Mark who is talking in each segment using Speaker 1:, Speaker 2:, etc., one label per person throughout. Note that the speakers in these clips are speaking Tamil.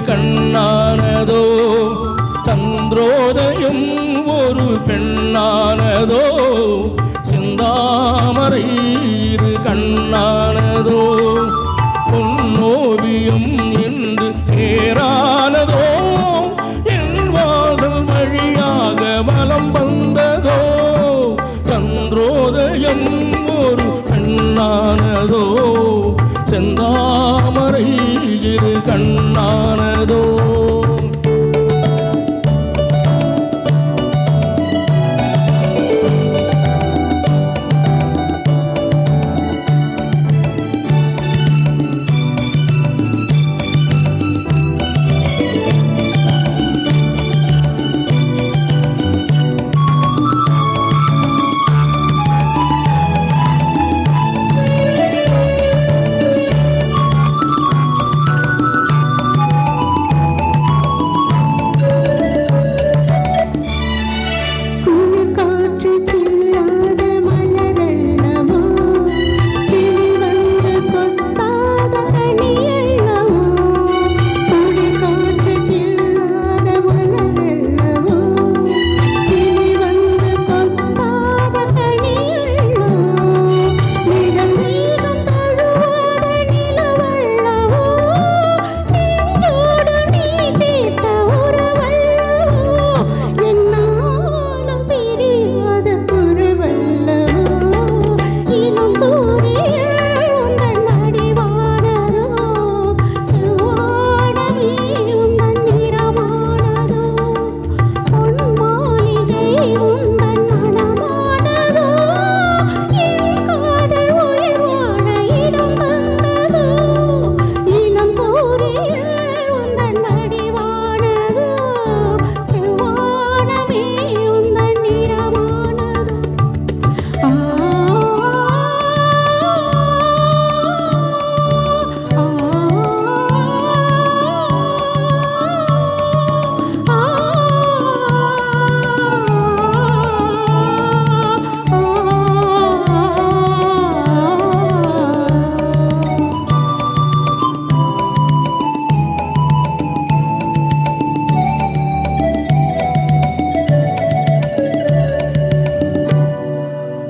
Speaker 1: கண்ணானதோ, சந்திரோதயம் ஒரு பெண்ணானதோ, செந்தாமரை இரு கண்ணானதோ, பொன்னோவியம் என்று பேரானதோ, என் வாசல் வழியாக வலம் வந்ததோ, சந்திரோதயம் ஒரு பெண்ணானதோ, செந்தாமரை இரு கண்ணானதோ.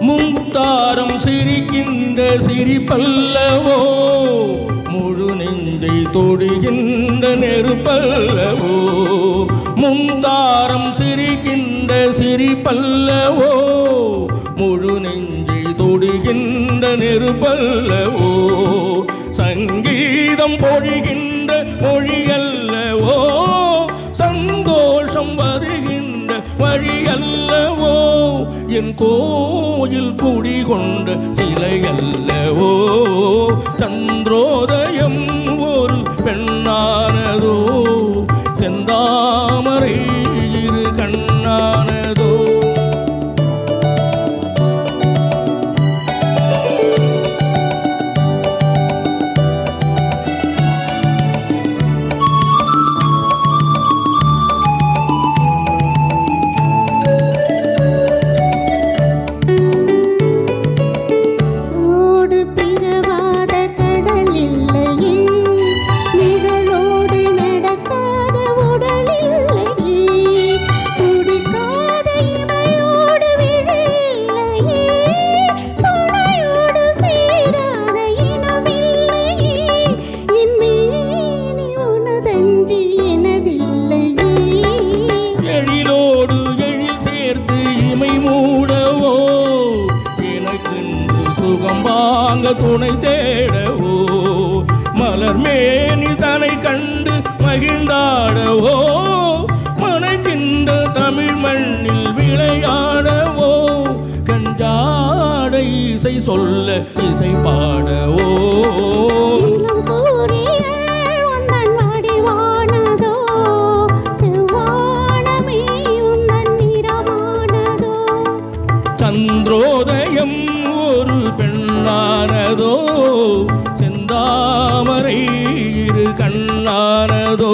Speaker 1: முத்தாரம் சிரிக்கின்ற சிரிப்பல்லவோ, முழு நெஞ்சை தொடுகின்ற நெருப்பல்லவோ, முந்தாரம் சிரிக்கின்ற சிரிப்பல்லவோ, முழு நெஞ்சை தொடுகின்ற நெருப்பல்லவோ, சங்கீதம் பொழிகின்ற மொழியல்லவோ, சந்தோஷம் வருகின்ற வழியல்லவோ, என் கோயில் குடிகொண்ட சிலையல்லவோ, சந்திரோதயம் ஒரு பெண்ணானதோ, செந்தாமரை இரு கண்ணானதோ. துணை தேடவோ, மலர் மேனி தனை கண்டு மகிழ்ந்தாடவோ, மனைக்கின்ற தமிழ் மண்ணில் விளையாடவோ, கஞ்சாடை இசை சொல்ல இசை பாடவோ. சந்திரோதயம் ஒரு பெண்ணானதோ, செந்தாமரை இரு கண்ணானதோ.